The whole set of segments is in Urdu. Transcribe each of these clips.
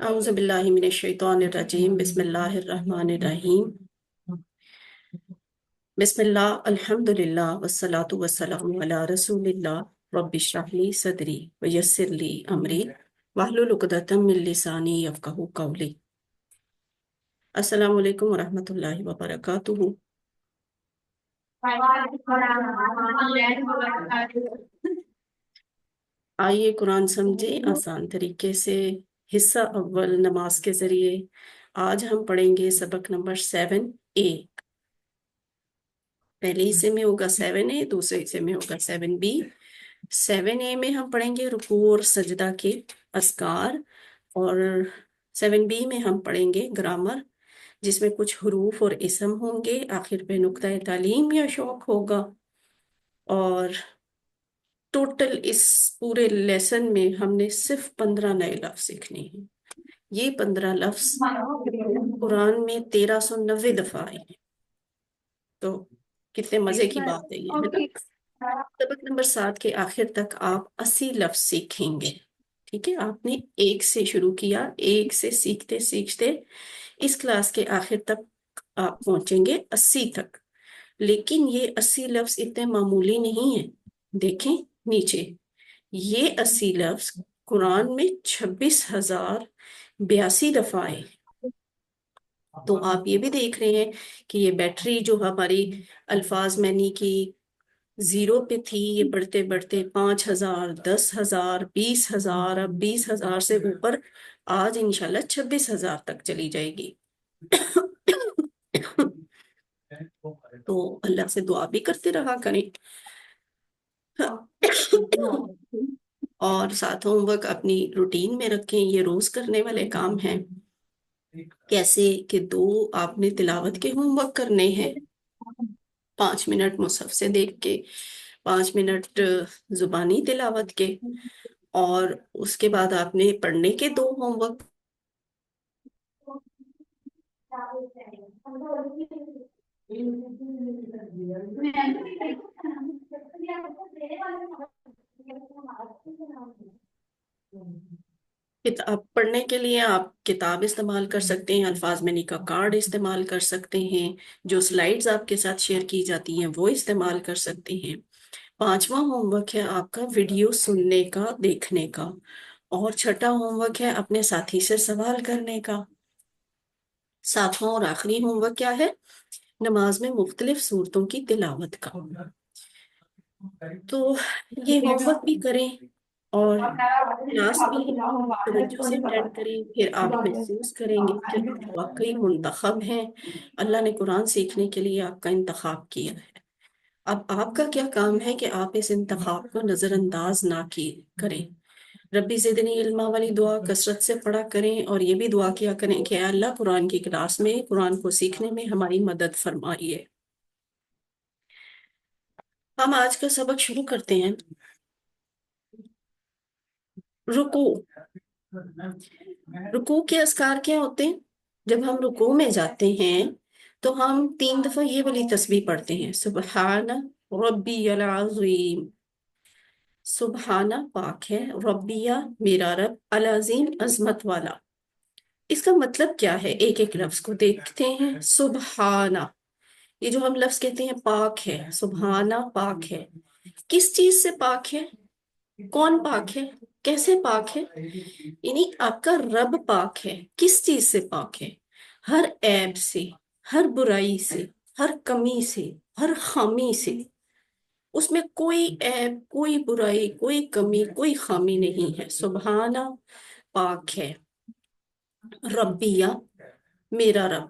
أعوذ بالله من الشيطان الرجيم بسم الله الرحمن الرحيم بسم الله الحمد لله والصلاة والسلام على رسول الله رب اشرح لي صدري ويسر لي أمري واحلل عقدة من لساني يفقهوا قولي السلام علیکم ورحمۃ اللہ وبرکاتہ۔ آئیے قرآن سمجھیں آسان طریقے سے۔ حصہ اول نماز کے ذریعے آج ہم پڑھیں گے سبق نمبر 7A۔ پہلے حصے میں ہوگا 7A، دوسرے حصے میں ہوگا 7B۔ 7A میں ہم پڑھیں گے رکوع اور سجدہ کے اذکار، اور 7B میں ہم پڑھیں گے گرامر، جس میں کچھ حروف اور اسم ہوں گے، آخر پہ نقطہ تعلیم یا شوق ہوگا۔ اور ٹوٹل اس پورے لیسن میں ہم نے صرف 15 نئے لفظ سیکھنے ہیں۔ یہ 15 لفظ قرآن میں 1390 دفعہ آئے ہیں، تو کتنے مزے کی بات ہے یہ، ہے نا؟ سبق نمبر 7 کے آخر تک آپ 80 لفظ سیکھیں گے، ٹھیک ہے؟ آپ نے ایک سے شروع کیا، ایک سے سیکھتے سیکھتے اس کلاس کے آخر تک آپ پہنچیں گے 80 تک۔ لیکن یہ 80 لفظ اتنے معمولی نہیں ہیں، دیکھیں نیچے، یہ 80 لفظ قرآن میں 26,082 دفعہ آئے۔ تو آپ یہ بھی دیکھ رہے ہیں کہ یہ بیٹری جو ہماری الفاظ معنی کی 0 پہ تھی، یہ بڑھتے بڑھتے 5,000، 10,000، 20,000، اب 20,000 سے اوپر آج انشاءاللہ 26,000 تک چلی جائے گی۔ تو اللہ سے دعا بھی کرتے رہا کریں، اور ساتھ ہوم ورک اپنی روٹین میں رکھیں، یہ روز کرنے والے کام ہیں۔ کیسے کہ 2 آپ نے تلاوت کے ہوم ورک کرنے ہیں، 5 منٹ مصحف سے دیکھ کے، 5 منٹ زبانی تلاوت کے، اور اس کے بعد آپ نے پڑھنے کے 2 ہوم ورک۔ کتاب پڑھنے کے لیے آپ کتاب استعمال کر سکتے ہیں، الفاظ معنی کا کارڈ استعمال کر سکتے ہیں، جو سلائیڈز آپ کے ساتھ شیئر کی جاتی ہیں وہ استعمال کر سکتے ہیں۔ 5واں ہوم ورک ہے آپ کا ویڈیو سننے کا، دیکھنے کا، اور 6واں ہوم ورک ہے اپنے ساتھی سے سوال کرنے کا۔ 7واں اور آخری ہوم ورک کیا ہے؟ نماز میں مختلف صورتوں کی تلاوت کا۔ تو یہ ہوم ورک بھی کریں اور کلاس بھی توجہ سے اٹینڈ کریں، پھر آپ محسوس کریں گے کہ آپ واقعی منتخب ہیں، اللہ نے قرآن سیکھنے کے لیے آپ کا انتخاب کیا ہے۔ اب آپ کا کیا کام ہے کہ آپ اس انتخاب کو نظر انداز نہ کریں۔ ربی زدنی علما والی دعا کثرت سے پڑھا کریں، اور یہ بھی دعا کیا کریں کہ اے اللہ قرآن کی کلاس میں، قرآن کو سیکھنے میں ہماری مدد فرمائیے۔ ہم آج کا سبق شروع کرتے ہیں۔ رکوع۔ رکوع کے اذکار کیا ہوتے ہیں؟ جب ہم رکوع میں جاتے ہیں تو ہم 3 دفعہ یہ والی تسبیح پڑھتے ہیں، سبحان ربی العظیم۔ سبحانہ پاک ہے، ربیہ میرا رب، العظیم عظمت والا۔ اس کا مطلب کیا ہے؟ ایک ایک لفظ کو دیکھتے ہیں۔ سبحانہ، یہ جو ہم لفظ کہتے ہیں پاک ہے، سبحانہ پاک ہے، کس چیز سے پاک ہے؟ کون پاک ہے؟ کیسے پاک ہے؟ یعنی آپ کا رب پاک ہے، کس چیز سے پاک ہے؟ ہر عیب سے، ہر برائی سے، ہر کمی سے، ہر خامی سے۔ اس میں کوئی عیب، کوئی برائی، کوئی کمی، کوئی خامی نہیں ہے، سبحانہ پاک ہے۔ ربیہ میرا رب۔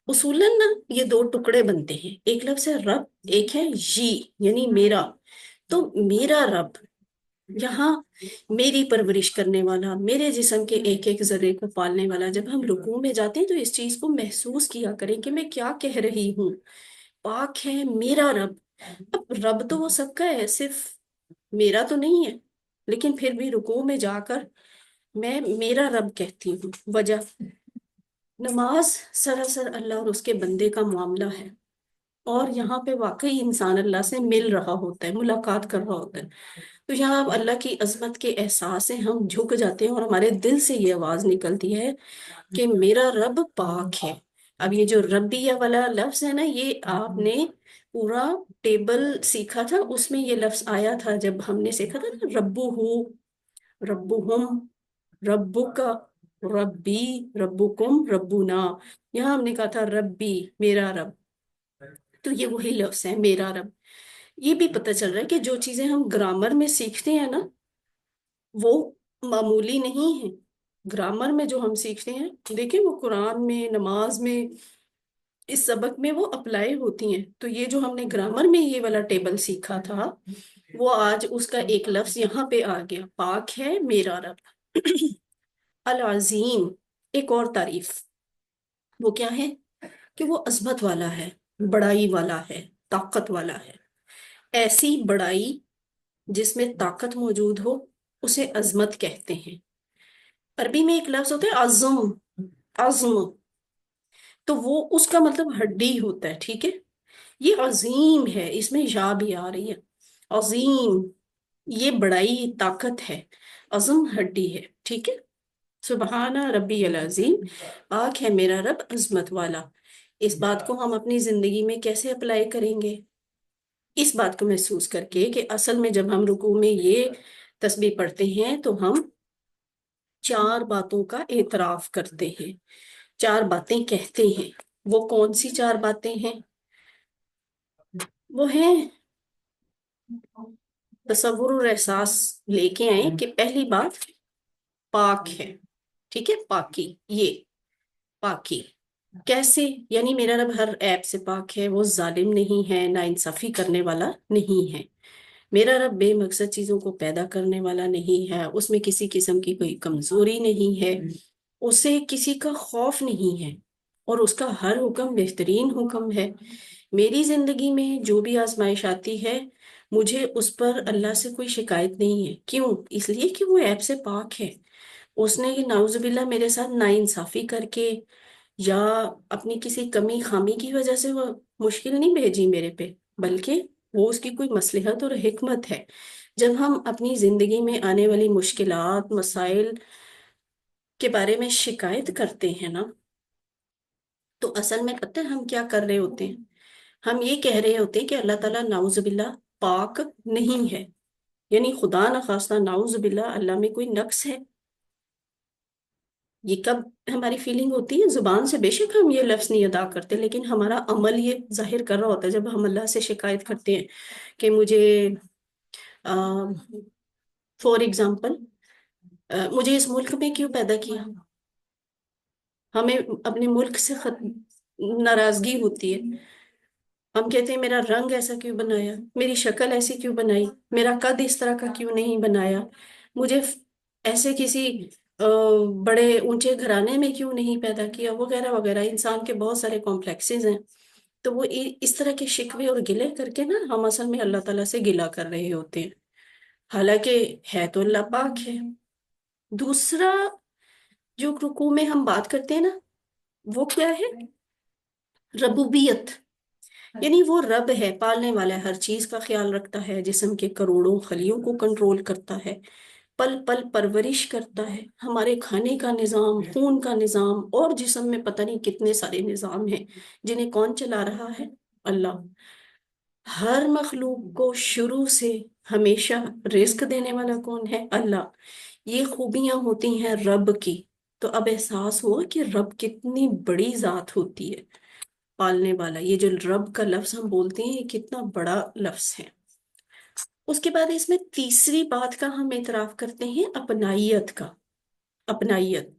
اصولاً نا یہ 2 ٹکڑے بنتے ہیں، ایک لفظ ہے رب، ایک ہے جی یعنی میرا۔ تو میرا رب یہاں میری پرورش کرنے والا، میرے جسم کے ایک ایک ذرے کو پالنے والا۔ جب ہم رکوع میں جاتے ہیں تو اس چیز کو محسوس کیا کریں کہ میں کیا کہہ رہی ہوں۔ پاک ہے میرا رب۔ اب رب تو وہ سب کا ہے، صرف میرا تو نہیں ہے، لیکن پھر بھی رکوع میں جا کر میں میرا رب کہتی ہوں۔ وجہ، نماز سراسر اللہ اور اس کے بندے کا معاملہ ہے، اور یہاں پہ واقعی انسان اللہ سے مل رہا ہوتا ہے، ملاقات کر رہا ہوتا ہے۔ تو یہاں اب اللہ کی عظمت کے احساس سے ہم جھک جاتے ہیں اور ہمارے دل سے یہ آواز نکلتی ہے کہ میرا رب پاک ہے۔ اب یہ جو ربیہ والا لفظ ہے نا، یہ آپ نے پورا ٹیبل سیکھا تھا، اس میں یہ لفظ آیا تھا جب ہم نے سیکھا تھا نا، ربو ہو، ربہم، ربو کا، ربی، ربکم، ربنا۔ یہاں ہم نے کہا تھا ربی، میرا رب، تو یہ وہی لفظ ہے میرا رب۔ یہ بھی پتہ چل رہا ہے کہ جو چیزیں ہم گرامر میں سیکھتے ہیں نا، وہ معمولی نہیں ہے۔ گرامر میں جو ہم سیکھتے ہیں، دیکھیں وہ قرآن میں، نماز میں، اس سبق میں وہ اپلائی ہوتی ہیں۔ تو یہ جو ہم نے گرامر میں یہ والا ٹیبل سیکھا تھا، وہ آج اس کا ایک لفظ یہاں پہ آ گیا، پاک ہے میرا رب۔ العظیم، ایک اور تعریف، وہ کیا ہے کہ وہ عظمت والا ہے، بڑائی والا ہے، طاقت والا ہے۔ ایسی بڑائی جس میں طاقت موجود ہو، اسے عظمت کہتے ہیں۔ عربی میں ایک لفظ ہوتا ہے عظم، عظم، تو وہ اس کا مطلب ہڈی ہوتا ہے، ٹھیک ہے؟ یہ عظیم ہے، اس میں یا بھی آ رہی ہے، عظیم، یہ بڑائی طاقت ہے، عظم ہڈی ہے، ٹھیک ہے؟ سبحان ربی العظیم، پاک ہے میرا رب عظمت والا۔ اس بات کو ہم اپنی زندگی میں کیسے اپلائی کریں گے؟ اس بات کو محسوس کر کے کہ اصل میں جب ہم رکوع میں یہ تسبیح پڑھتے ہیں تو ہم چار باتوں کا اعتراف کرتے ہیں، چار باتیں کہتے ہیں۔ وہ کون سی چار باتیں ہیں؟ وہ ہیں، تصور اور احساس لے کے آئیں کہ پہلی بات پاک ہے، ٹھیک ہے؟ پاکی، یہ پاکی کیسے؟ یعنی میرا رب ہر عیب سے پاک ہے، وہ ظالم نہیں ہے، نا انصافی کرنے والا نہیں ہے۔ میرا رب بے مقصد چیزوں کو پیدا کرنے والا نہیں ہے، اس میں کسی قسم کی کوئی کمزوری نہیں ہے، اسے کسی کا خوف نہیں ہے، اور اس کا ہر حکم بہترین حکم ہے۔ میری زندگی میں جو بھی آزمائش آتی ہے، مجھے اس پر اللہ سے کوئی شکایت نہیں ہے۔ کیوں؟ اس لیے کہ وہ عیب سے پاک ہے۔ اس نے نعوذ باللہ میرے ساتھ ناانصافی کر کے یا اپنی کسی کمی خامی کی وجہ سے وہ مشکل نہیں بھیجی میرے پہ، بلکہ وہ اس کی کوئی مصلحت اور حکمت ہے۔ جب ہم اپنی زندگی میں آنے والی مشکلات، مسائل کے بارے میں شکایت کرتے ہیں نا، تو اصل میں پتہ ہے ہم کیا کر رہے ہوتے ہیں؟ ہم یہ کہہ رہے ہوتے ہیں کہ اللہ تعالیٰ نعوذ باللہ پاک نہیں ہے، یعنی خدا نخواستہ نعوذ باللہ اللہ میں کوئی نقص ہے۔ یہ کب ہماری فیلنگ ہوتی ہے؟ زبان سے بے شک ہم یہ لفظ نہیں ادا کرتے، لیکن ہمارا عمل یہ ظاہر کر رہا ہوتا ہے جب ہم اللہ سے شکایت کرتے ہیں کہ مجھے فور ایگزامپل مجھے اس ملک میں کیوں پیدا کیا؟ ہمیں اپنے ملک سے ناراضگی ہوتی ہے۔ ہم کہتے ہیں میرا رنگ ایسا کیوں بنایا، میری شکل ایسی کیوں بنائی، میرا قد اس طرح کا کیوں نہیں بنایا، مجھے ایسے کسی بڑے اونچے گھرانے میں کیوں نہیں پیدا کیا، وغیرہ وغیرہ۔ انسان کے بہت سارے کمپلیکسز ہیں، تو وہ اس طرح کے شکوے اور گلے کر کے نا، ہم اصل میں اللہ تعالیٰ سے گلہ کر رہے ہوتے ہیں، حالانکہ ہے تو اللہ پاک ہے۔ دوسرا جو رکوع میں ہم بات کرتے ہیں نا، وہ کیا ہے؟ ربوبیت، یعنی وہ رب ہے، پالنے والا ہے، ہر چیز کا خیال رکھتا ہے، جسم کے کروڑوں خلیوں کو کنٹرول کرتا ہے، پل پل پرورش کرتا ہے، ہمارے کھانے کا نظام، خون کا نظام، اور جسم میں پتہ نہیں کتنے سارے نظام ہیں جنہیں کون چلا رہا ہے؟ اللہ۔ ہر مخلوق کو شروع سے ہمیشہ رزق دینے والا کون ہے؟ اللہ۔ یہ خوبیاں ہوتی ہیں رب کی، تو اب احساس ہوا کہ رب کتنی بڑی ذات ہوتی ہے، پالنے والا۔ یہ جو رب کا لفظ ہم بولتے ہیں، یہ کتنا بڑا لفظ ہے۔ اس کے بعد اس میں تیسری بات کا ہم اعتراف کرتے ہیں، اپنائیت کا۔ اپنائیت،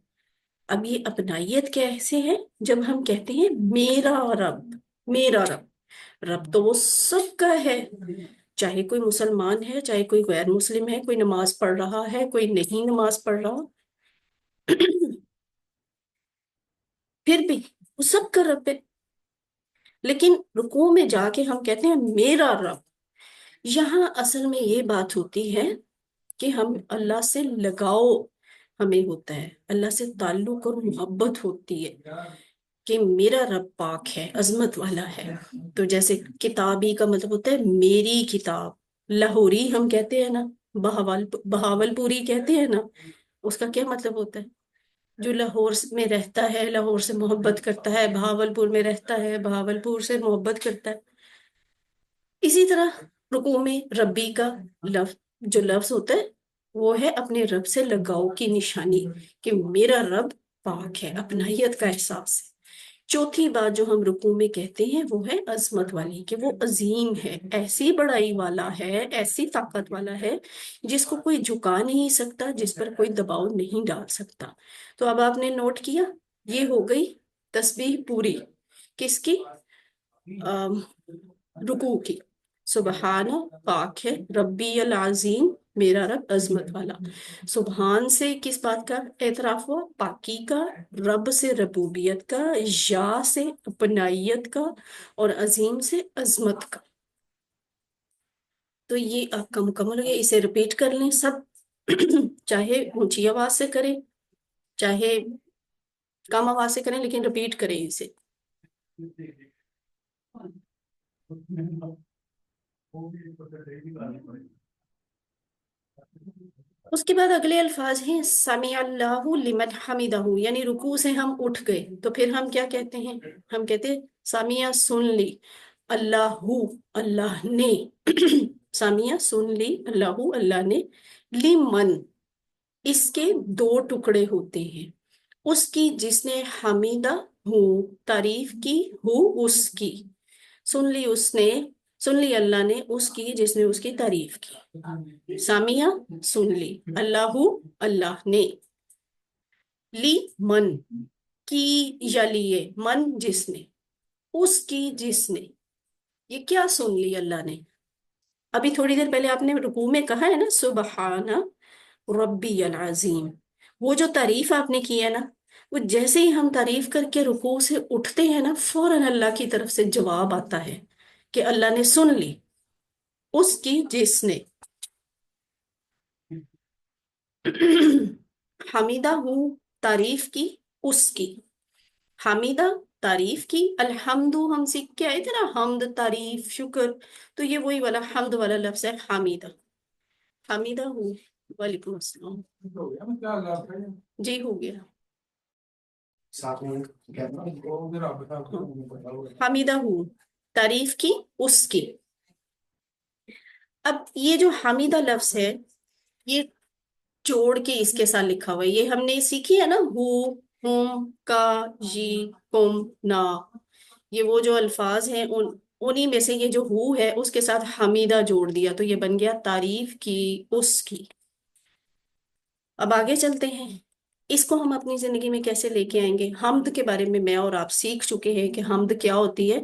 اب یہ اپنائیت کیسے ہے؟ جب ہم کہتے ہیں میرا رب، میرا رب، رب تو وہ سب کا ہے، چاہے کوئی مسلمان ہے، چاہے کوئی غیر مسلم ہے، کوئی نماز پڑھ رہا ہے، کوئی نہیں نماز پڑھ رہا، پھر بھی وہ سب کا رب ہے۔ لیکن رکوع میں جا کے ہم کہتے ہیں میرا رب، یہاں اصل میں یہ بات ہوتی ہے کہ ہم اللہ سے لگاؤ ہمیں ہوتا ہے، اللہ سے تعلق اور محبت ہوتی ہے کہ میرا رب پاک ہے، عظمت والا ہے۔ تو جیسے کتابی کا مطلب ہوتا ہے میری کتاب، لاہوری ہم کہتے ہیں نا، بہاول پوری کہتے ہیں نا، اس کا کیا مطلب ہوتا ہے؟ جو لاہور میں رہتا ہے، لاہور سے محبت کرتا ہے، بہاول پور میں رہتا ہے، بہاول پور سے محبت کرتا ہے. اسی طرح رکوع میں ربی کا لفظ، جو لفظ ہوتا ہے وہ ہے اپنے رب سے لگاؤ کی نشانی، کہ میرا رب پاک ہے، اپنائیت کا احساس ہے. چوتھی بات جو ہم رکوع میں کہتے ہیں وہ ہے عظمت والی، کہ وہ عظیم ہے، ایسی بڑائی والا ہے، ایسی طاقت والا ہے جس کو کوئی جھکا نہیں سکتا، جس پر کوئی دباؤ نہیں ڈال سکتا. تو اب آپ نے نوٹ کیا، یہ ہو گئی تسبیح پوری. کس کی؟ رکوع کی. سبحان، پاک ہے، ربی العظیم، میرا رب عظمت والا. سبحان سے کس بات کا اعتراف ہوا؟ پاکی کا. رب سے ربوبیت کا. یا سے اپنائیت کا. اور عظیم سے عظمت کا. تو یہ آپ کا مکمل ہو گیا. اسے ریپیٹ کر لیں سب، چاہے اونچی آواز سے کریں چاہے کم آواز سے کریں، لیکن ریپیٹ کریں اسے. اس کے بعد اگلے الفاظ ہیں سمیع اللہ لمن حمدہ، یعنی رکوع سے ہم اٹھ گئے تو پھر ہم کیا کہتے ہیں؟ ہم کہتے ہیں سمیع سن لی اللہ، اللہ نے. سمیع سن لی اللہ، اللہ نے. لمن، اس کے دو ٹکڑے ہوتے ہیں. اس کی جس نے حمیدہ ہو، تعریف کی ہو اس کی. سن لی اس نے، سن لی اللہ نے اس کی جس نے اس کی تعریف کی. سامیہ سن لی اللہ، اللہ نے. لی من، کی یا لیے، من جس نے، اس کی جس نے. یہ کیا سن لی اللہ نے؟ ابھی تھوڑی دیر پہلے آپ نے رکوع میں کہا ہے نا سبحان ربی العظیم، وہ جو تعریف آپ نے کی ہے نا، وہ جیسے ہی ہم تعریف کر کے رکوع سے اٹھتے ہیں نا، فوراً اللہ کی طرف سے جواب آتا ہے کہ اللہ نے سن لی اس کی جس نے. حمیدہ ہوں، تعریف کی اس کی. حمیدہ تعریف کی. الحمد ہم سیکھ کے آئے تھے نا، حمد تعریف شکر، تو یہ وہی والا حمد والا لفظ ہے حمیدہ. حمیدہ ہوں. وعلیکم السلام. جی ہو گیا. حمیدہ ہوں، تعریف کی اس کی. اب یہ جو حمیدہ لفظ ہے، یہ جوڑ کے اس کے ساتھ لکھا ہوا ہے. یہ ہم نے سیکھی ہے نا، ہو، ہم، کا، جی، کم، نا. یہ وہ جو الفاظ ہیں انہی میں سے یہ جو ہو ہے اس کے ساتھ حمیدہ جوڑ دیا تو یہ بن گیا تعریف کی اس کی. اب آگے چلتے ہیں، اس کو ہم اپنی زندگی میں کیسے لے کے آئیں گے؟ حمد کے بارے میں میں اور آپ سیکھ چکے ہیں کہ حمد کیا ہوتی ہے.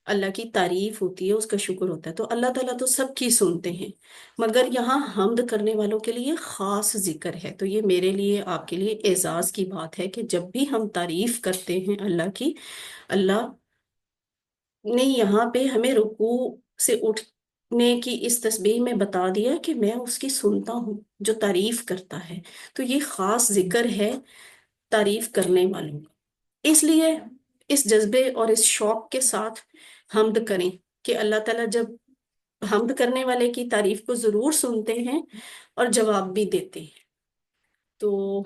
اللہ کی تعریف ہوتی ہے، اس کا شکر ہوتا ہے. تو اللہ تعالیٰ تو سب کی سنتے ہیں، مگر یہاں حمد کرنے والوں کے لیے خاص ذکر ہے. تو یہ میرے لیے، آپ کے لیے اعزاز کی بات ہے کہ جب بھی ہم تعریف کرتے ہیں اللہ کی، اللہ نے یہاں پہ ہمیں رکوع سے اٹھنے کی اس تسبیح میں بتا دیا کہ میں اس کی سنتا ہوں جو تعریف کرتا ہے. تو یہ خاص ذکر ہے تعریف کرنے والوں کا. اس لیے اس جذبے اور اس شوق کے ساتھ حمد کریں کہ اللہ تعالیٰ جب حمد کرنے والے کی تعریف کو ضرور سنتے ہیں اور جواب بھی دیتے ہیں. تو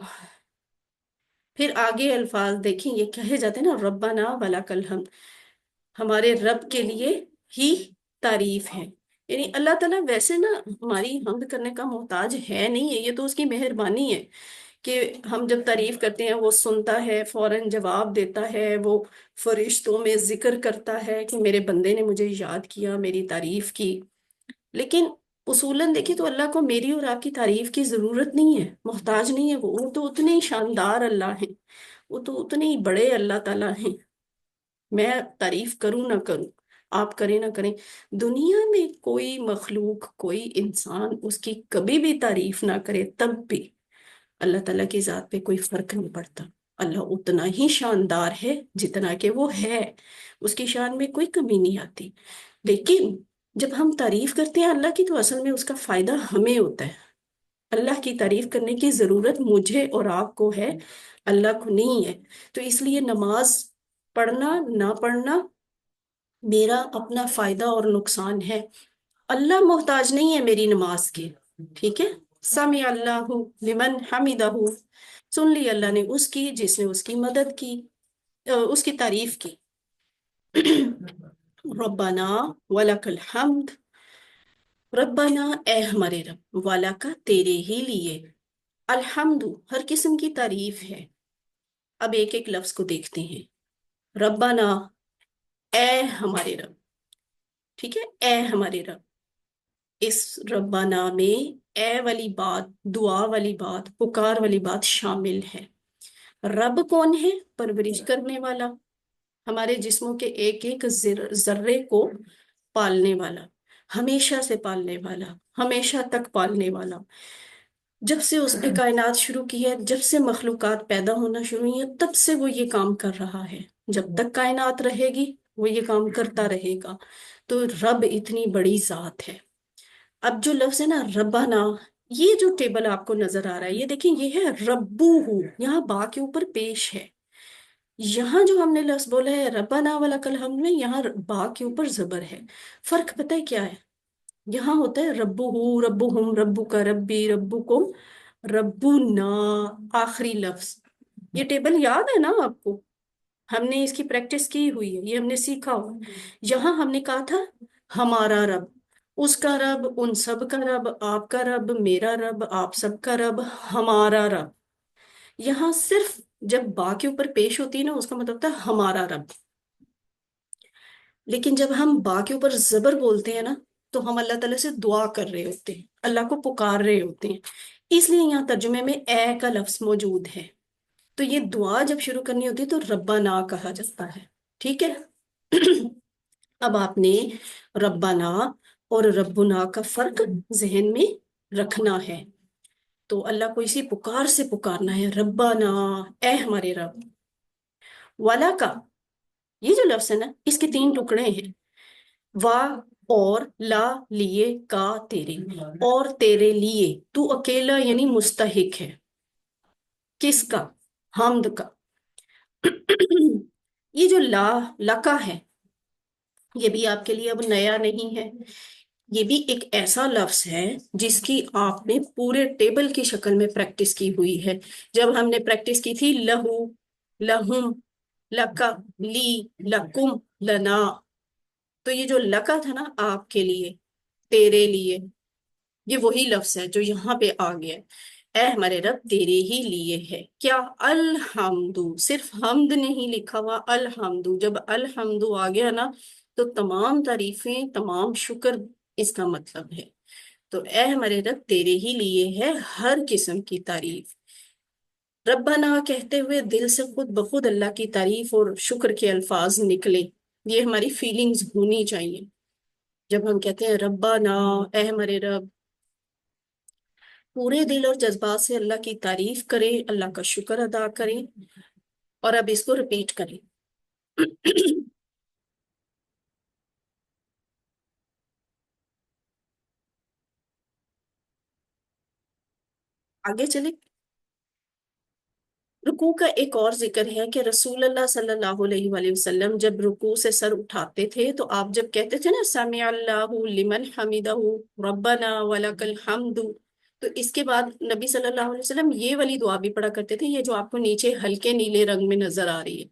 پھر آگے الفاظ دیکھیں، یہ کہے جاتے ہیں نا ربنا ولک الحمد، ہمارے رب کے لیے ہی تعریف ہے. یعنی اللہ تعالیٰ ویسے نا ہماری حمد کرنے کا محتاج ہے نہیں ہے، یہ تو اس کی مہربانی ہے کہ ہم جب تعریف کرتے ہیں وہ سنتا ہے، فوراً جواب دیتا ہے، وہ فرشتوں میں ذکر کرتا ہے کہ میرے بندے نے مجھے یاد کیا، میری تعریف کی. لیکن اصولاً دیکھیں تو اللہ کو میری اور آپ کی تعریف کی ضرورت نہیں ہے، محتاج نہیں ہے. وہ تو اتنے ہی شاندار اللہ ہیں، وہ تو اتنے ہی بڑے اللہ تعالیٰ ہیں. میں تعریف کروں نہ کروں، آپ کریں نہ کریں، دنیا میں کوئی مخلوق، کوئی انسان اس کی کبھی بھی تعریف نہ کرے تب بھی اللہ تعالیٰ کی ذات پہ کوئی فرق نہیں پڑتا. اللہ اتنا ہی شاندار ہے جتنا کہ وہ ہے، اس کی شان میں کوئی کمی نہیں آتی. لیکن جب ہم تعریف کرتے ہیں اللہ کی تو اصل میں اس کا فائدہ ہمیں ہوتا ہے. اللہ کی تعریف کرنے کی ضرورت مجھے اور آپ کو ہے، اللہ کو نہیں ہے. تو اس لیے نماز پڑھنا نہ پڑھنا میرا اپنا فائدہ اور نقصان ہے. اللہ محتاج نہیں ہے میری نماز کے، ٹھیک ہے، سمی اللہ لمن حمدہ، سن لی اللہ نے اس کی جس نے اس کی مدد کی، اس کی تعریف کی۔ ربنا ولک الحمد، ربنا اے ہمارے رب، والا کا تیرے ہی لیے، الحمد ہر قسم کی تعریف ہے۔ اب ایک ایک لفظ کو دیکھتے ہیں۔ ربنا، اے ہمارے رب، ٹھیک ہے، اے ہمارے رب، اس ربنا میں اے والی بات، دعا والی بات، پکار والی بات شامل ہے۔ رب کون ہے؟ پرورش کرنے والا، ہمارے جسموں کے ایک ایک ذرے کو پالنے والا، ہمیشہ سے پالنے والا، ہمیشہ تک پالنے والا۔ جب سے اس نے کائنات شروع کی ہے، جب سے مخلوقات پیدا ہونا شروع ہوئی ہیں، تب سے وہ یہ کام کر رہا ہے، جب تک کائنات رہے گی وہ یہ کام کرتا رہے گا۔ تو رب اتنی بڑی ذات ہے۔ اب جو لفظ ہے نا ربنا، یہ جو ٹیبل آپ کو نظر آ رہا ہے، یہ دیکھیں، یہ ہے ربو ہوں، یہاں با کے اوپر پیش ہے۔ یہاں جو ہم نے لفظ بولا ہے ربنا ولک الحمد میں، یہاں با کے اوپر زبر ہے۔ فرق پتہ ہے کیا ہے؟ یہاں ہوتا ہے ربو ہو، ربو ہم، ربو کا، ربی، ربو کم، ربو نا، آخری لفظ۔ یہ ٹیبل یاد ہے نا آپ کو؟ ہم نے اس کی پریکٹس کی ہوئی ہے، یہ ہم نے سیکھا ہوا۔ یہاں ہم نے کہا تھا ہمارا رب، اس کا رب، ان سب کا رب، آپ کا رب، میرا رب، آپ سب کا رب، ہمارا رب۔ یہاں صرف جب با کے اوپر پیش ہوتی ہے نا، اس کا مطلب ہوتا ہے ہمارا رب۔ لیکن جب ہم با کے اوپر زبر بولتے ہیں نا، تو ہم اللہ تعالیٰ سے دعا کر رہے ہوتے ہیں، اللہ کو پکار رہے ہوتے ہیں۔ اس لیے یہاں ترجمے میں اے کا لفظ موجود ہے۔ تو یہ دعا جب شروع کرنی ہوتی ہے تو ربنا کہا جاتا ہے، ٹھیک ہے؟ اب آپ نے ربنا اور ربنا کا فرق ذہن میں رکھنا ہے۔ تو اللہ کو اسی پکار سے پکارنا ہے، ربنا، اے ہمارے رب۔ والا کا، یہ جو لفظ ہے نا، اس کے تین ٹکڑے ہیں، وا اور لا، لیے، کا تیرے، اور تیرے لیے، تو اکیلا یعنی مستحق ہے، کس کا؟ حمد کا۔ یہ جو لا، لکا ہے، یہ بھی آپ کے لیے اب نیا نہیں ہے، یہ بھی ایک ایسا لفظ ہے جس کی آپ نے پورے ٹیبل کی شکل میں پریکٹس کی ہوئی ہے۔ جب ہم نے پریکٹس کی تھی لہو، لہم، لکا، لی، لکم، لنا، تو یہ جو لکا تھا نا آپ کے لیے، تیرے لیے، یہ وہی لفظ ہے جو یہاں پہ آ گیا ہے۔ اے ہمارے رب، تیرے ہی لیے ہے کیا؟ الحمد، صرف حمد نہیں لکھا ہوا، الحمد۔ جب الحمد آ گیا نا، تو تمام تعریفیں، تمام شکر اس کا مطلب ہے۔ تو اے ہمارے رب، تیرے ہی لیے ہے ہر قسم کی تعریف۔ ربنا کہتے ہوئے دل سے خود بخود اللہ کی تعریف اور شکر کے الفاظ نکلے، یہ ہماری فیلنگز ہونی چاہیے۔ جب ہم کہتے ہیں ربنا، اے ہمارے رب، پورے دل اور جذبات سے اللہ کی تعریف کریں، اللہ کا شکر ادا کریں، اور اب اس کو رپیٹ کریں۔ آگے چلیں۔ رکوع کا ایک اور ذکر ہے کہ رسول اللہ صلی اللہ علیہ وآلہ وسلم جب رکوع سے سر اٹھاتے تھے، تو آپ جب کہتے تھے نا سمع اللہ لمن حمدہ، ربنا ولک الحمد، تو اس کے بعد نبی صلی اللہ علیہ وسلم یہ والی دعا بھی پڑھا کرتے تھے، یہ جو آپ کو نیچے ہلکے نیلے رنگ میں نظر آ رہی ہے۔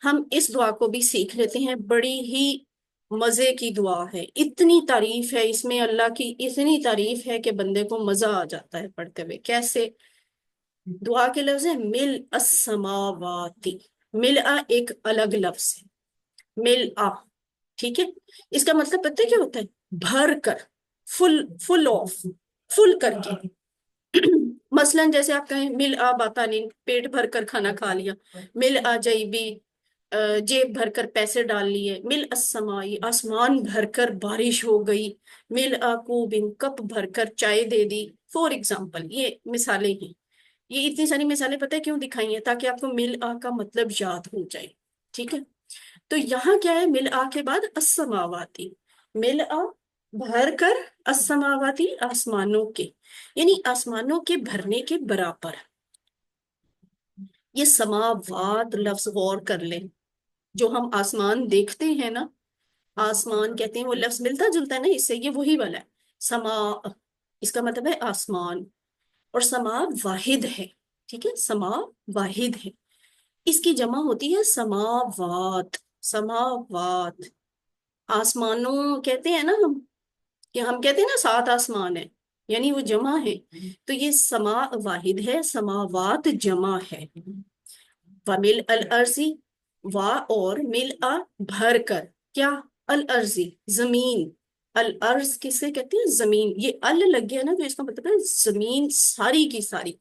ہم اس دعا کو بھی سیکھ لیتے ہیں، بڑی ہی مزے کی دعا ہے، اتنی تعریف ہے اس میں، اللہ کی اتنی تعریف ہے کہ بندے کو مزہ آ جاتا ہے پڑھتے ہوئے۔ کیسے؟ دعا کے لفظ ہے مل السماواتی، مل ایک الگ لفظ ہے، مل، ٹھیک ہے؟ اس کا مطلب پتہ ہے کیا ہوتا ہے؟ بھر کر، فل، فل آف، فل کر کے۔ مثلا جیسے آپ کہیں مل آ باتانی، پیٹ بھر کر کھانا کھا لیا، مل آ جیبی، جیب بھر کر پیسے ڈال لیے، مل السمائی، آسمان بھر کر بارش ہو گئی، مل آ کوبن، کپ بھر کر چائے دے دی، فور ایگزامپل۔ یہ مثالیں ہیں، یہ اتنی ساری مثالیں پتہ ہے کیوں دکھائی ہیں؟ تاکہ آپ کو مل آ کا مطلب یاد ہو جائے، ٹھیک ہے؟ تو یہاں کیا ہے؟ مل آ کے بعد السماواتی، مل آ بھر کر، السماواتی آسمانوں کے، یعنی آسمانوں کے بھرنے کے برابر۔ یہ سماوات لفظ غور کر لیں، جو ہم آسمان دیکھتے ہیں نا، آسمان کہتے ہیں، وہ لفظ ملتا جلتا ہے نا اس سے، یہ وہی والا ہے، سما۔ اس کا مطلب ہے آسمان، اور سما واحد ہے، ٹھیک ہے، سما واحد ہے، اس کی جمع ہوتی ہے سماوات، سماوات، آسمانوں کہتے ہیں نا ہم، کہ ہم کہتے ہیں نا سات آسمان ہے، یعنی وہ جمع ہے، تو یہ سما واحد ہے، سماوات جمع ہے، ومل الارضی، وا اور مل بھر کر، کیا، الارضی زمین، الارض کسے کہتے ہیں، زمین، یہ ال لگ گیا نا تو اس کا مطلب ہے زمین ساری کی ساری،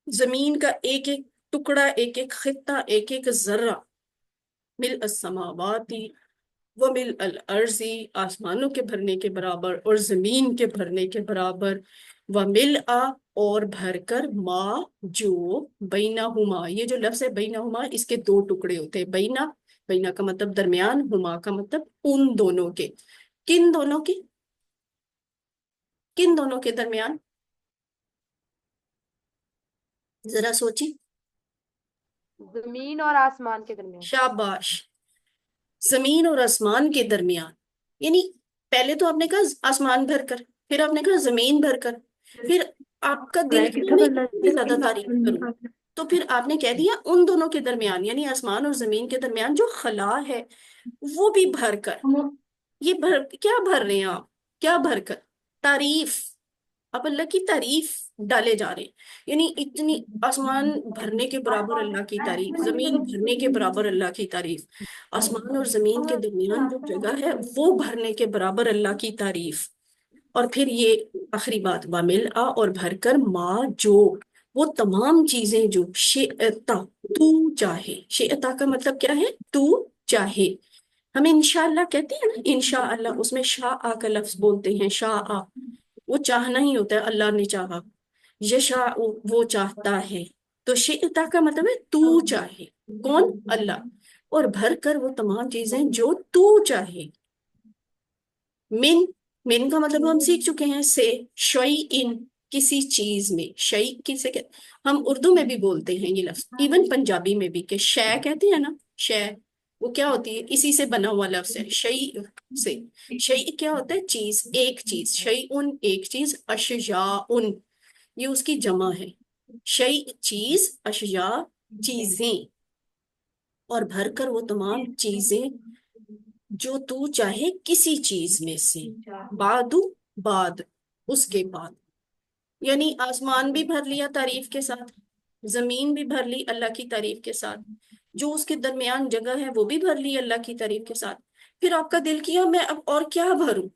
زمین کا ایک ایک ٹکڑا، ایک ایک خطہ، ایک ایک ذرہ، مل السماواتی ومل الارضی، آسمانوں کے بھرنے کے برابر اور زمین کے بھرنے کے برابر، ومل اور بھر کر، ما جو، بینہما، یہ جو لفظ ہے بینہما، اس کے دو ٹکڑے ہوتے ہیں، بینا، بینا کا مطلب درمیان، ہما کا مطلب ان دونوں کے، کن دونوں کے، کن دونوں کے درمیان، ذرا سوچی، زمین اور آسمان کے درمیان. شاباش، زمین اور آسمان کے درمیان، یعنی پہلے تو آپ نے کہا آسمان بھر کر، پھر آپ نے کہا زمین بھر کر، پھر آپ کا دل کیا میں اتنی زیادہ تعریف کروں، تو پھر آپ نے کہہ دیا ان دونوں کے درمیان، یعنی آسمان اور زمین کے درمیان جو خلا ہے وہ بھی بھر کر، یہ کیا بھر رہے ہیں آپ، کیا بھر کر، تعریف، آپ اللہ کی تعریف ڈالے جا رہے ہیں، یعنی اتنی، آسمان بھرنے کے برابر اللہ کی تعریف، زمین بھرنے کے برابر اللہ کی تعریف، آسمان اور زمین کے درمیان جو جگہ ہے وہ بھرنے کے برابر اللہ کی تعریف، اور پھر یہ آخری بات، وامل اور بھر کر، ماں جو، وہ تمام چیزیں جو، شئتا، تو چاہے، شئتا کا مطلب کیا ہے، تو چاہے، ہم انشاءاللہ کہتے ہیں نا، انشاءاللہ، اس میں شاء کا لفظ بولتے ہیں، شاء، وہ چاہنا ہی ہوتا ہے، اللہ نے چاہا، یشاء وہ چاہتا ہے، تو شئتا کا مطلب ہے تو چاہے، کون، اللہ، اور بھر کر وہ تمام چیزیں جو تو چاہے، من، من کا مطلب ہم سیکھ چکے ہیں، سے، شیئن، کسی چیز میں، شیء کسے کہتے، ہم اردو میں بھی بولتے ہیں یہ لفظ، ایون پنجابی میں بھی، کہ شے کہتے ہیں نا، شے، وہ کیا ہوتی ہے، اسی سے بنا ہوا لفظ ہے، شیء سے، شیء کیا ہوتا ہے، چیز، ایک چیز، شیئن ایک چیز، اشیاء یہ اس کی جمع ہے، شیء چیز، اشیاء چیزیں، اور بھر کر وہ تمام چیزیں جو تو چاہے کسی چیز میں سے، بعد، بعد، اس کے بعد، یعنی آسمان بھی بھر لیا تعریف کے ساتھ، زمین بھی بھر لی اللہ کی تعریف کے ساتھ، جو اس کے درمیان جگہ ہے وہ بھی بھر لی اللہ کی تعریف کے ساتھ، پھر آپ کا دل کیا میں اب اور کیا بھروں،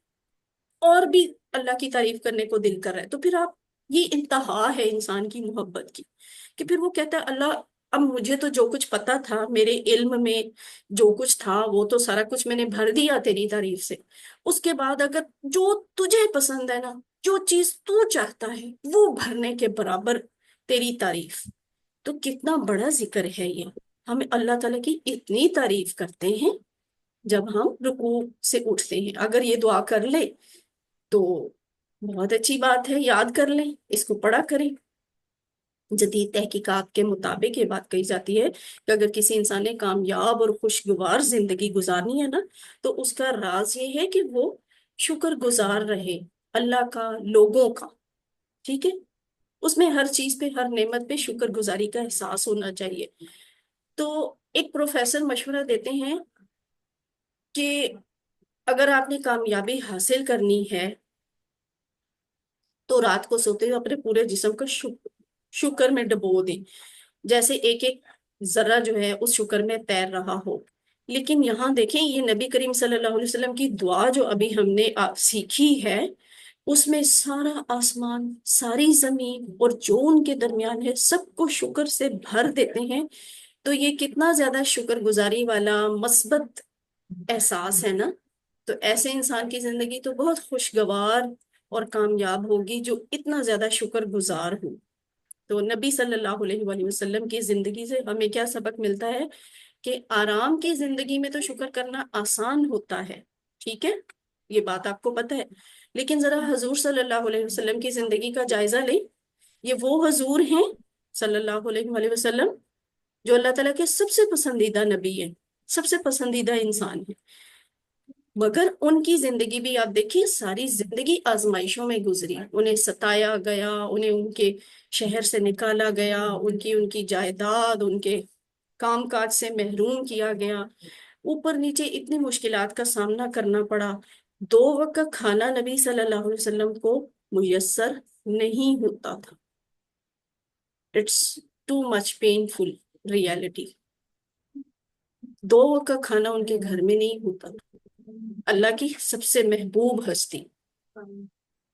اور بھی اللہ کی تعریف کرنے کو دل کر رہا ہے، تو پھر آپ، یہ انتہا ہے انسان کی محبت کی، کہ پھر وہ کہتا ہے اللہ، اب مجھے تو جو کچھ پتا تھا، میرے علم میں جو کچھ تھا وہ تو سارا کچھ میں نے بھر دیا تیری تعریف سے، اس کے بعد اگر جو تجھے پسند ہے نا، جو چیز تو چاہتا ہے وہ بھرنے کے برابر تیری تعریف، تو کتنا بڑا ذکر ہے یہ، ہم اللہ تعالیٰ کی اتنی تعریف کرتے ہیں جب ہم رکوع سے اٹھتے ہیں، اگر یہ دعا کر لے تو بہت اچھی بات ہے، یاد کر لیں، اس کو پڑھا کریں، جدید تحقیقات کے مطابق یہ بات کہی جاتی ہے کہ اگر کسی انسان نے کامیاب اور خوشگوار زندگی گزارنی ہے نا، تو اس کا راز یہ ہے کہ وہ شکر گزار رہے اللہ کا، لوگوں کا، ٹھیک ہے، اس میں ہر چیز پہ، ہر نعمت پہ شکر گزاری کا احساس ہونا چاہیے، تو ایک پروفیسر مشورہ دیتے ہیں کہ اگر آپ نے کامیابی حاصل کرنی ہے تو رات کو سوتے ہوئے اپنے پورے جسم کو شکر میں ڈبو دیں، جیسے ایک ایک ذرہ جو ہے اس شکر میں تیر رہا ہو، لیکن یہاں دیکھیں یہ نبی کریم صلی اللہ علیہ وسلم کی دعا جو ابھی ہم نے سیکھی ہے، اس میں سارا آسمان، ساری زمین اور جو ان کے درمیان ہے سب کو شکر سے بھر دیتے ہیں، تو یہ کتنا زیادہ شکر گزاری والا مثبت احساس ہے نا، تو ایسے انسان کی زندگی تو بہت خوشگوار اور کامیاب ہوگی جو اتنا زیادہ شکر گزار ہو، تو نبی صلی اللہ علیہ وآلہ وسلم کی زندگی سے ہمیں کیا سبق ملتا ہے کہ آرام کی زندگی میں تو شکر کرنا آسان ہوتا ہے، ٹھیک ہے، یہ بات آپ کو پتہ ہے، لیکن ذرا حضور صلی اللہ علیہ وسلم کی زندگی کا جائزہ لیں، یہ وہ حضور ہیں صلی اللہ علیہ وآلہ وسلم جو اللہ تعالیٰ کے سب سے پسندیدہ نبی ہیں، سب سے پسندیدہ انسان ہیں، مگر ان کی زندگی بھی آپ دیکھیے، ساری زندگی آزمائشوں میں گزری، انہیں ستایا گیا، انہیں ان کے شہر سے نکالا گیا، ان کی جائیداد، ان کے کام کاج سے محروم کیا گیا، اوپر نیچے اتنی مشکلات کا سامنا کرنا پڑا، 2 وقت کا کھانا نبی صلی اللہ علیہ وسلم کو میسر نہیں ہوتا تھا۔ It's too much painful reality. 2 وقت کا کھانا ان کے گھر میں نہیں ہوتا تھا، اللہ کی سب سے محبوب ہستی،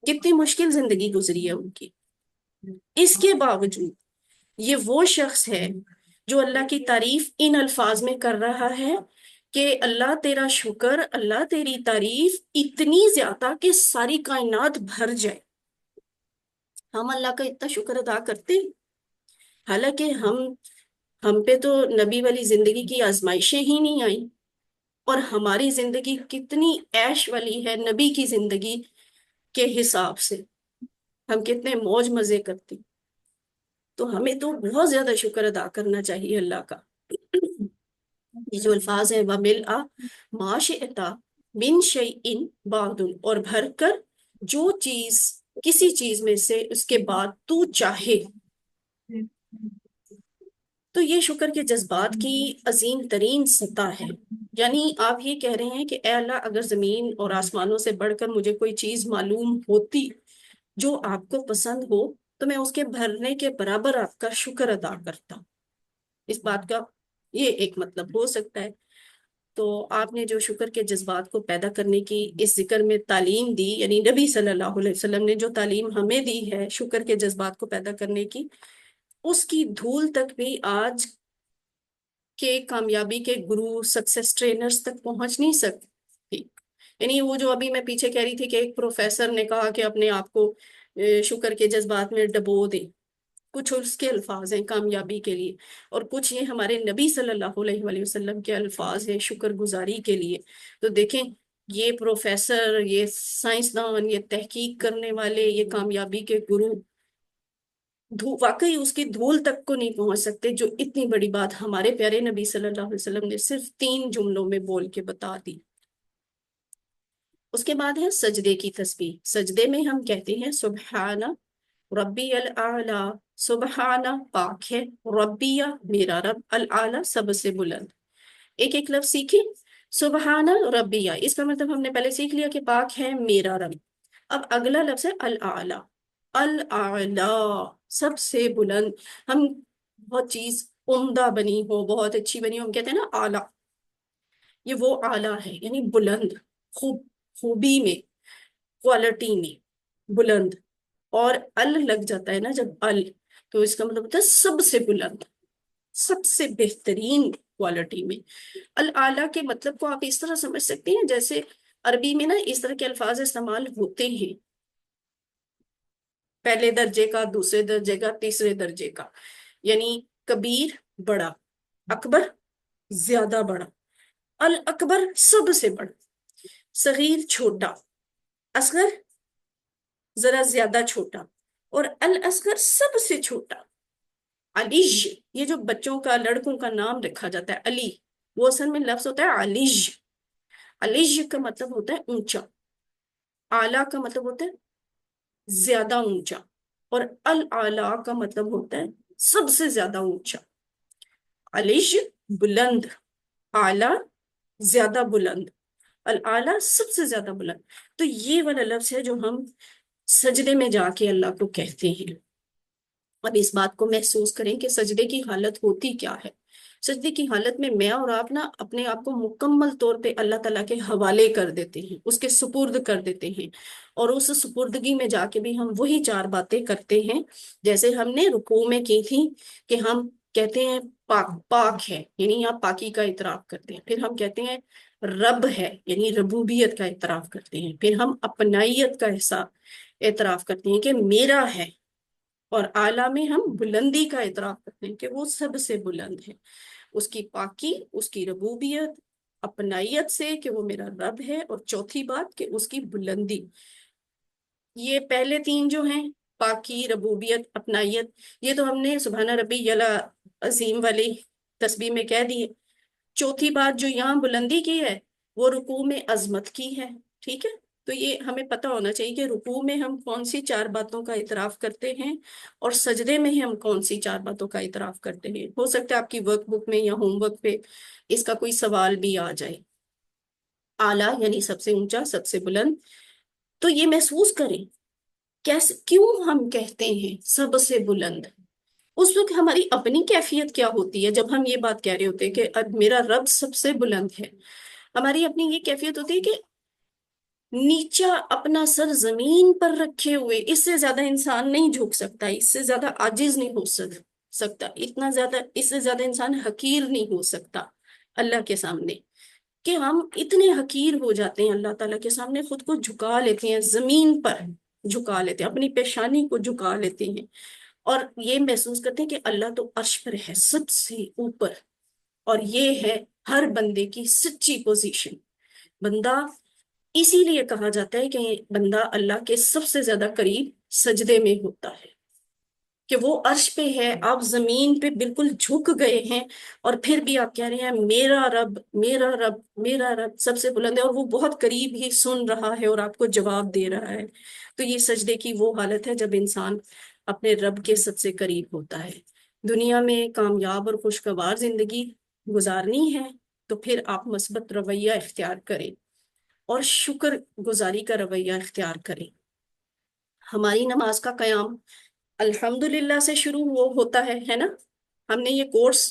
کتنی مشکل زندگی گزری ہے ان کی، اس کے باوجود یہ وہ شخص ہے جو اللہ کی تعریف ان الفاظ میں کر رہا ہے کہ اللہ تیرا شکر، اللہ تیری تعریف اتنی زیادہ کہ ساری کائنات بھر جائے۔ ہم اللہ کا اتنا شکر ادا کرتے ہیں، حالانکہ ہم پہ تو نبی والی زندگی کی آزمائشیں ہی نہیں آئیں، اور ہماری زندگی کتنی عیش والی ہے نبی کی زندگی کے حساب سے، ہم کتنے موج مزے کرتے، تو ہمیں تو بہت زیادہ شکر ادا کرنا چاہیے اللہ کا۔ یہ جو الفاظ ہیں وَمِلْءَ مَا شِئْتَ مِنْ شَيْءٍ بَعْدُ، اور بھر کر جو چیز، کسی چیز میں سے اس کے بعد تو چاہے۔ تو یہ شکر کے جذبات کی عظیم ترین سطح ہے، یعنی آپ یہ کہہ رہے ہیں کہ اے اللہ، اگر زمین اور آسمانوں سے بڑھ کر مجھے کوئی چیز معلوم ہوتی جو آپ کو پسند ہو تو میں اس کے بھرنے کے برابر آپ کا شکر ادا کرتا۔ اس بات کا یہ ایک مطلب ہو سکتا ہے۔ تو آپ نے جو شکر کے جذبات کو پیدا کرنے کی اس ذکر میں تعلیم دی، یعنی نبی صلی اللہ علیہ وسلم نے جو تعلیم ہمیں دی ہے شکر کے جذبات کو پیدا کرنے کی، اس کی دھول تک بھی آج کے کامیابی کے گرو، سکسیس ٹرینرز تک پہنچ نہیں سکتی۔ یعنی وہ جو ابھی میں پیچھے کہہ رہی تھی کہ ایک پروفیسر نے کہا کہ اپنے آپ کو شکر کے جذبات میں ڈبو دیں، کچھ اس کے الفاظ ہیں کامیابی کے لیے، اور کچھ یہ ہمارے نبی صلی اللہ علیہ وآلہ وسلم کے الفاظ ہیں شکر گزاری کے لیے۔ تو دیکھیں، یہ پروفیسر، یہ سائنسدان، یہ تحقیق کرنے والے، یہ کامیابی کے گرو واقعی اس کی دھول تک کو نہیں پہنچ سکتے جو اتنی بڑی بات ہمارے پیارے نبی صلی اللہ علیہ وسلم نے صرف 3 جملوں میں بول کے بتا دی۔ اس کے بعد ہے سجدے کی تسبیح۔ سجدے میں ہم کہتے ہیں سبحان ربی العالی، سبحانہ پاک ہے، ربیہ میرا رب، العالی سب سے بلند۔ ایک ایک لفظ سیکھیں۔ سبحانہ ربیہ، اس کا مطلب ہم نے پہلے سیکھ لیا کہ پاک ہے میرا رب۔ اب اگلا لفظ ہے العالی، العالی سب سے بلند۔ ہم بہت چیز عمدہ بنی ہو، بہت اچھی بنی ہو، ہم کہتے ہیں نا اعلیٰ، یہ وہ اعلیٰ ہے، یعنی بلند، خوبی میں، کوالٹی میں بلند۔ اور ال لگ جاتا ہے نا جب ال، تو اس کا مطلب ہوتا ہے سب سے بلند، سب سے بہترین کوالٹی میں۔ العالیٰ کے مطلب کو آپ اس طرح سمجھ سکتے ہیں جیسے عربی میں نا اس طرح کے الفاظ استعمال ہوتے ہیں، پہلے درجے کا، دوسرے درجے کا، تیسرے درجے کا، یعنی کبیر بڑا، اکبر زیادہ بڑا، الاکبر سب سے بڑا، صغیر چھوٹا، اصغر ذرا زیادہ چھوٹا، اور الاصغر سب سے چھوٹا۔ علیج، یہ جو بچوں کا، لڑکوں کا نام رکھا جاتا ہے علی، وہ اصل میں لفظ ہوتا ہے علیج۔ علیج کا مطلب ہوتا ہے اونچا، اعلیٰ کا مطلب ہوتا ہے زیادہ اونچا، اور الاعلیٰ کا مطلب ہوتا ہے سب سے زیادہ اونچا۔ علیج بلند، اعلیٰ زیادہ بلند، الاعلیٰ سب سے زیادہ بلند۔ تو یہ والا لفظ ہے جو ہم سجدے میں جا کے اللہ کو کہتے ہیں۔ اب اس بات کو محسوس کریں کہ سجدے کی حالت ہوتی کیا ہے۔ سجدے کی حالت میں اور آپ نا اپنے آپ کو مکمل طور پہ اللہ تعالیٰ کے حوالے کر دیتے ہیں، اس کے سپرد کر دیتے ہیں، اور اس سپردگی میں جا کے بھی ہم وہی 4 باتیں کرتے ہیں جیسے ہم نے رکوع میں کی تھی، کہ ہم کہتے ہیں پاک پاک ہے، یعنی یہاں پاکی کا اعتراف کرتے ہیں۔ پھر ہم کہتے ہیں رب ہے، یعنی ربوبیت کا اعتراف کرتے ہیں۔ پھر ہم اپنائیت کا اعتراف کرتے ہیں کہ میرا ہے، اور اعلیٰ میں ہم بلندی کا اعتراف کرتے ہیں کہ وہ سب سے بلند ہے، اس کی پاکی، اس کی ربوبیت، اپنائیت سے کہ وہ میرا رب ہے، اور چوتھی بات کہ اس کی بلندی۔ یہ پہلے 3 جو ہیں، پاکی، ربوبیت، اپنائیت، یہ تو ہم نے سبحان ربی عظیم والی تسبیح میں کہہ دی ہے۔ چوتھی بات جو یہاں بلندی کی ہے، وہ رکوع میں عظمت کی ہے، ٹھیک ہے؟ تو یہ ہمیں پتہ ہونا چاہیے کہ رکوع میں ہم کون سی 4 باتوں کا اعتراف کرتے ہیں، اور سجدے میں ہم کون سی 4 باتوں کا اعتراف کرتے ہیں۔ ہو سکتا ہے آپ کی ورک بک میں یا ہوم ورک پہ اس کا کوئی سوال بھی آ جائے۔ اعلیٰ یعنی سب سے اونچا، سب سے بلند۔ تو یہ محسوس کریں کیسے، کیوں ہم کہتے ہیں سب سے بلند؟ اس وقت ہماری اپنی کیفیت کیا ہوتی ہے جب ہم یہ بات کہہ رہے ہوتے ہیں کہ اب میرا رب سب سے بلند ہے؟ ہماری اپنی یہ کیفیت ہوتی ہے کہ نیچا اپنا سر زمین پر رکھے ہوئے، اس سے زیادہ انسان نہیں جھک سکتا، اس سے زیادہ عاجز نہیں ہو سکتا، اتنا زیادہ، اس سے زیادہ انسان حقیر نہیں ہو سکتا اللہ کے سامنے، کہ ہم اتنے حقیر ہو جاتے ہیں اللہ تعالیٰ کے سامنے، خود کو جھکا لیتے ہیں، زمین پر جھکا لیتے ہیں، اپنی پیشانی کو جھکا لیتے ہیں، اور یہ محسوس کرتے ہیں کہ اللہ تو عرش پر ہے سب سے اوپر، اور یہ ہے ہر بندے کی سچی پوزیشن۔ بندہ، اسی لیے کہا جاتا ہے کہ بندہ اللہ کے سب سے زیادہ قریب سجدے میں ہوتا ہے، کہ وہ عرش پہ ہے، آپ زمین پہ بالکل جھک گئے ہیں، اور پھر بھی آپ کہہ رہے ہیں میرا رب، میرا رب، میرا رب سب سے بلند ہے، اور وہ بہت قریب ہی سن رہا ہے اور آپ کو جواب دے رہا ہے۔ تو یہ سجدے کی وہ حالت ہے جب انسان اپنے رب کے سب سے قریب ہوتا ہے۔ دنیا میں کامیاب اور خوشگوار زندگی گزارنی ہے تو پھر آپ مثبت رویہ اختیار کریں اور شکر گزاری کا رویہ اختیار کریں۔ ہماری نماز کا قیام الحمدللہ سے شروع ہوتا ہے نا؟ ہم نے یہ کورس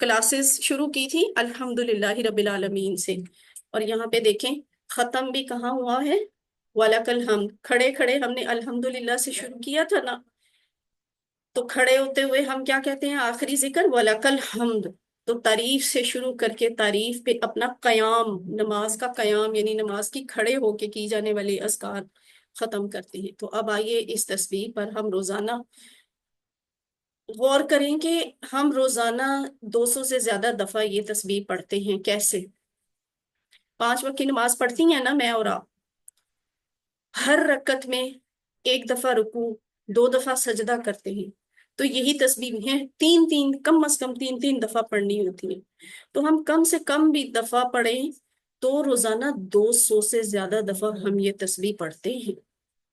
کلاسز شروع کی تھی الحمدللہ رب العالمین سے، اور یہاں پہ دیکھیں ختم بھی کہاں ہوا ہے؟ وَلَكَ الْحَمْدُ۔ کھڑے کھڑے ہم نے الحمدللہ سے شروع کیا تھا نا، تو کھڑے ہوتے ہوئے ہم کیا کہتے ہیں آخری ذکر؟ وَلَكَ الْحَمْدُ۔ تو تعریف سے شروع کر کے تعریف پہ اپنا قیام، نماز کا قیام یعنی نماز کی کھڑے ہو کے کی جانے والی اذکار ختم کرتے ہیں۔ تو اب آئیے اس تسبیح پر ہم روزانہ غور کریں کہ ہم روزانہ 200 سے زیادہ دفعہ یہ تسبیح پڑھتے ہیں۔ کیسے؟ 5 وقت کی نماز پڑھتی ہیں نا میں اور آپ، ہر رکعت میں 1 دفعہ رکوع، 2 دفعہ سجدہ کرتے ہیں، تو یہی تسبیح ہیں 3 کم از کم 3 دفعہ پڑھنی ہوتی ہیں۔ تو ہم کم سے کم بھی دفعہ پڑھیں تو روزانہ 200 سے زیادہ دفعہ ہم یہ تسبیح پڑھتے ہیں۔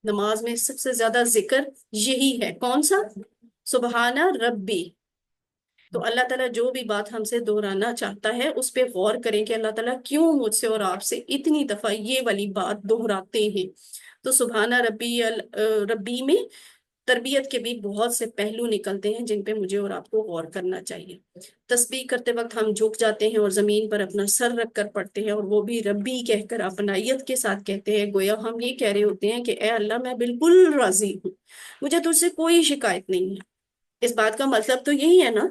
نماز میں سب سے زیادہ ذکر یہی ہے، کون سا؟ سبحان ربی۔ تو اللہ تعالیٰ جو بھی بات ہم سے دہرانا چاہتا ہے اس پہ غور کریں کہ اللہ تعالیٰ کیوں مجھ سے اور آپ سے اتنی دفعہ یہ والی بات دہراتے ہیں۔ تو سبحان ربی ربی میں تربیت کے بھی بہت سے پہلو نکلتے ہیں جن پہ مجھے اور آپ کو غور کرنا چاہیے۔ تسبیح کرتے وقت ہم جھک جاتے ہیں اور زمین پر اپنا سر رکھ کر پڑھتے ہیں، اور وہ بھی ربی کہہ کر اپنائیت کے ساتھ کہتے ہیں، گویا ہم یہ کہہ رہے ہوتے ہیں کہ اے اللہ میں بالکل راضی ہوں، مجھے تجھ سے کوئی شکایت نہیں ہے۔ اس بات کا مطلب تو یہی ہے نا؟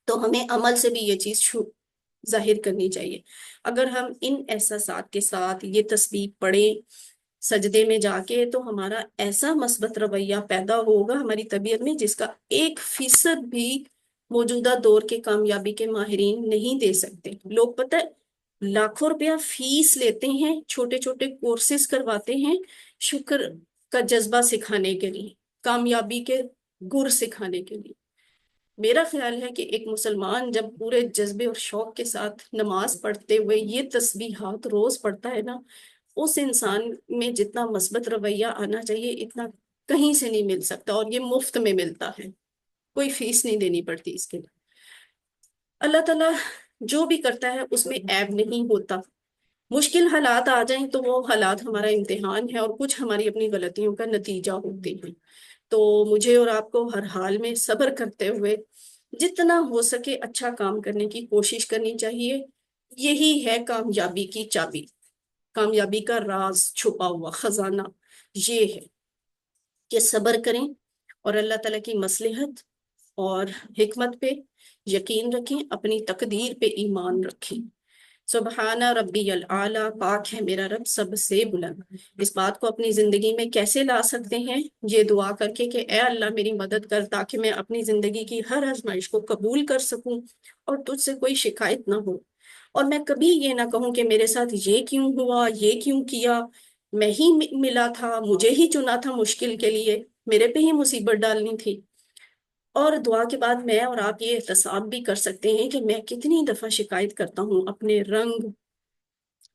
تو ہمیں عمل سے بھی یہ چیز ظاہر کرنی چاہیے۔ اگر ہم ان احساسات کے ساتھ یہ تسبیح پڑھیں سجدے میں جا کے، تو ہمارا ایسا مثبت رویہ پیدا ہوگا ہماری طبیعت میں جس کا 1% بھی موجودہ دور کے کامیابی کے ماہرین نہیں دے سکتے۔ لوگ پتہ ہے لاکھوں روپیہ فیس لیتے ہیں، چھوٹے چھوٹے کورسز کرواتے ہیں شکر کا جذبہ سکھانے کے لیے، کامیابی کے گر سکھانے کے لیے۔ میرا خیال ہے کہ ایک مسلمان جب پورے جذبے اور شوق کے ساتھ نماز پڑھتے ہوئے یہ تسبیحات روز پڑھتا ہے نا، اس انسان میں جتنا مثبت رویہ آنا چاہیے اتنا کہیں سے نہیں مل سکتا، اور یہ مفت میں ملتا ہے، کوئی فیس نہیں دینی پڑتی اس کے لیے۔ اللہ تعالیٰ جو بھی کرتا ہے اس میں عیب نہیں ہوتا۔ مشکل حالات آ جائیں تو وہ حالات ہمارا امتحان ہے، اور کچھ ہماری اپنی غلطیوں کا نتیجہ ہوتے ہیں۔ تو مجھے اور آپ کو ہر حال میں صبر کرتے ہوئے جتنا ہو سکے اچھا کام کرنے کی کوشش کرنی چاہیے۔ یہی ہے کامیابی کی چابی، کامیابی کا راز چھپا ہوا خزانہ یہ ہے کہ صبر کریں اور اللہ تعالیٰ کی مصلحت اور حکمت پہ یقین رکھیں، اپنی تقدیر پہ ایمان رکھیں۔ سبحان ربی العالی، پاک ہے میرا رب سب سے بلند۔ اس بات کو اپنی زندگی میں کیسے لا سکتے ہیں؟ یہ دعا کر کے کہ اے اللہ میری مدد کر تاکہ میں اپنی زندگی کی ہر آزمائش کو قبول کر سکوں اور تجھ سے کوئی شکایت نہ ہو، اور میں کبھی یہ نہ کہوں کہ میرے ساتھ یہ کیوں ہوا، یہ کیوں کیا، میں ہی ملا تھا، مجھے ہی چنا تھا مشکل کے لیے، میرے پہ ہی مصیبت ڈالنی تھی۔ اور دعا کے بعد میں اور آپ یہ احتساب بھی کر سکتے ہیں کہ میں کتنی دفعہ شکایت کرتا ہوں اپنے رنگ،